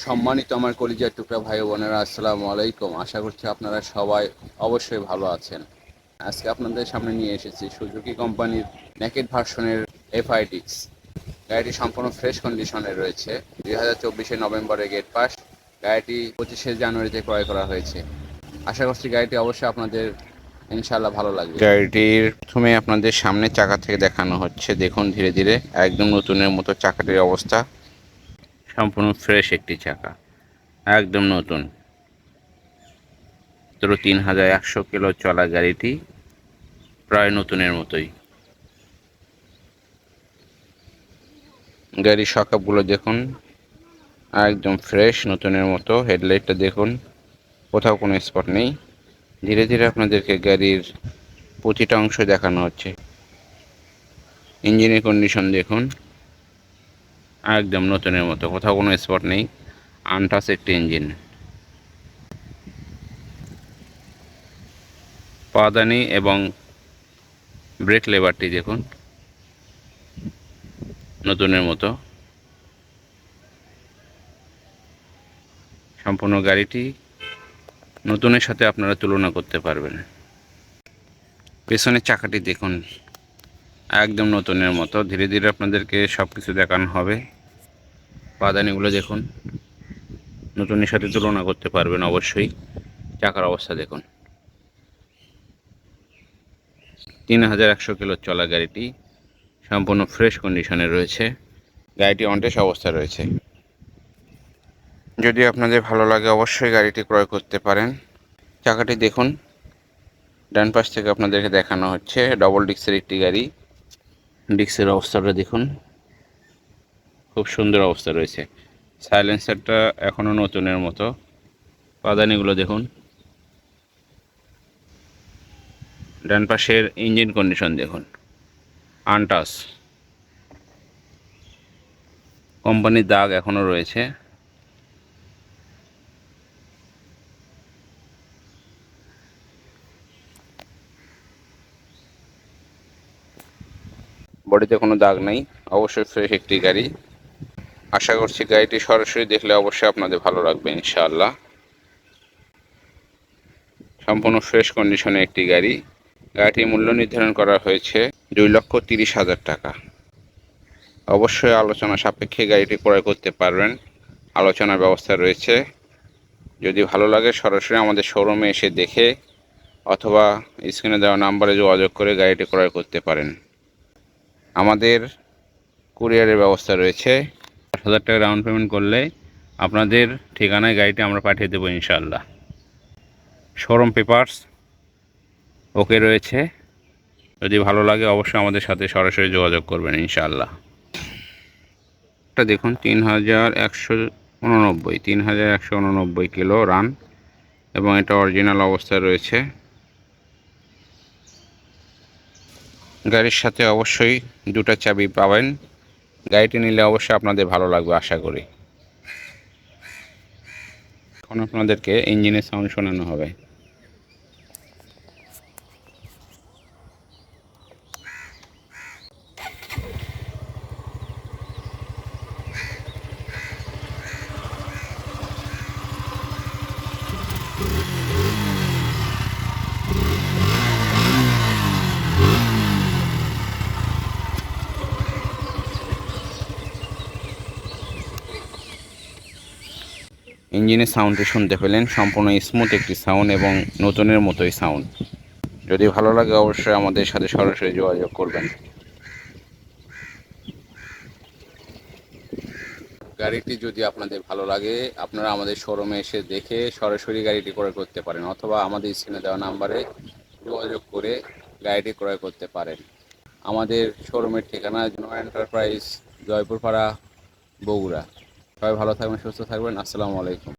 সম্মানিত আমার কলিজার টুকরা ভাই ও বোনেরা, আসসালামু আলাইকুম। আশা করছি আপনারা সবাই অবশ্যই ভালো আছেন। আজকে আপনাদের সামনে নিয়ে এসেছি সুজুকি কোম্পানির নেকেড ভার্সনের এফআইডিক্স। গাড়িটি সম্পূর্ণ ফ্রেশ কন্ডিশনে রয়েছে। 2024 নভেম্বরে গেট পাস। গাড়িটি 25শে জানুয়ারিতে ক্রয় করা হয়েছে। আশা করছি গাড়িটি অবশ্যই আপনাদের ইনশাআল্লাহ ভালো লাগবে। গাড়িটির প্রথমে আপনাদের সামনে চাকা থেকে দেখানো হচ্ছে। দেখুন ধীরে ধীরে একদম নতুনের মতো চাকাটির অবস্থা। সম্পূর্ণ ফ্রেশ একটি চাকা, একদম নতুন। 3100 কিলো চলা গাড়িটি প্রায় নতুনের মতোই। গাড়ির সকাপগুলো দেখুন, একদম ফ্রেশ নতুনের মতো। হেডলাইটটা দেখুন, কোথাও কোনো স্পট নেই। ধীরে ধীরে আপনাদেরকে গাড়ির প্রতিটা অংশ দেখানো হচ্ছে। ইঞ্জিনের কন্ডিশন দেখুন, একদম নতুনের মতো, কোথাও কোনো স্পট নেই। আনটাচ একটি ইঞ্জিন। পাদানি এবং ব্রেক লেভারটি দেখুন, নতুনের মতো। সম্পূর্ণ গাড়িটি নতুনের সাথে আপনারা তুলনা করতে পারবেন। পেছনের চাকাটি দেখুন, একদম নতুনের মতো। ধীরে ধীরে আপনাদেরকে সব কিছু দেখানো হবে। পাদানিগুলো দেখুন, নতুনের সাথে তুলনা করতে পারবেন অবশ্যই। চাকার অবস্থা দেখুন, 3100 কিলো চলা গাড়িটি সম্পূর্ণ ফ্রেশ কন্ডিশনে রয়েছে। গাড়িটি অনটেস্ট অবস্থায় রয়েছে। যদি আপনাদের ভালো লাগে অবশ্যই গাড়িটি ক্রয় করতে পারেন। চাকাটি দেখুন, ডান পাশ থেকে আপনাদেরকে দেখানো হচ্ছে। ডবল ডিস্কের একটি গাড়ি। ডিস্কের অবস্থাটা দেখুন, খুব সুন্দর অবস্থা রয়েছে। সাইলেন্সারটা এখনও নতুনের মতো। পাদানিগুলো দেখুন। ডান পাশের ইঞ্জিন কন্ডিশন দেখুন, আনটাচ। কোম্পানির দাগ এখনও রয়েছে। বডিতে কোনো দাগ নেই। অবশ্যই ফ্রেশ একটি গাড়ি। আশা করছি গাড়িটি সরাসরি দেখলে অবশ্যই আপনাদের ভালো লাগবে ইনশাআল্লাহ। সম্পূর্ণ ফ্রেশ কন্ডিশনে একটি গাড়ি। গাড়িটির মূল্য নির্ধারণ করা হয়েছে 2,30,000 টাকা। অবশ্যই আলোচনা সাপেক্ষে গাড়িটি ক্রয় করতে পারবেন। আলোচনার ব্যবস্থা রয়েছে। যদি ভালো লাগে সরাসরি আমাদের শোরুমে এসে দেখে অথবা স্ক্রিনে দেওয়া নাম্বারে যোগাযোগ করে গাড়িটি ক্রয় করতে পারেন। আমাদের কুরিয়ারের ব্যবস্থা রয়েছে। 8,000 টাকা ডাউন পেমেন্ট করলে আপনাদের ঠিকানায় গাড়িটি আমরা পাঠিয়ে দেবো ইনশাআল্লাহ। শোরুম পেপারস ওকে রয়েছে। যদি ভালো লাগে অবশ্যই আমাদের সাথে সরাসরি যোগাযোগ করবেন ইনশাআল্লাহ। এটা দেখুন, 3,189 কিলো রান এবং এটা অরিজিনাল অবস্থায় রয়েছে। গাড়ির সাথে অবশ্যই দুটো চাবি পাবেন। গাড়িটি নিলে অবশ্যই আপনাদের ভালো লাগবে আশা করি। এখন আপনাদেরকে ইঞ্জিনের সাউন্ড শোনানো হবে। ইঞ্জিনের সাউন্ডটি শুনতে পেলেন, সম্পূর্ণ স্মুথ একটি সাউন্ড এবং নতুনের মতোই সাউন্ড। যদি ভালো লাগে অবশ্যই আমাদের সাথে সরাসরি যোগাযোগ করবেন। গাড়িটি যদি আপনাদের ভালো লাগে আপনারা আমাদের শোরুমে এসে দেখে সরাসরি গাড়িটি ক্রয় করতে পারেন অথবা আমাদের স্ক্রিনে দেওয়া নাম্বারে যোগাযোগ করে গাড়িটি ক্রয় করতে পারেন। আমাদের শোরুমের ঠিকানা জুনুয়া এন্টারপ্রাইজ, জয়পুরপাড়া, বগুড়া। সবাই ভালো থাকবেন, সুস্থ থাকবেন। আসসালামু আলাইকুম।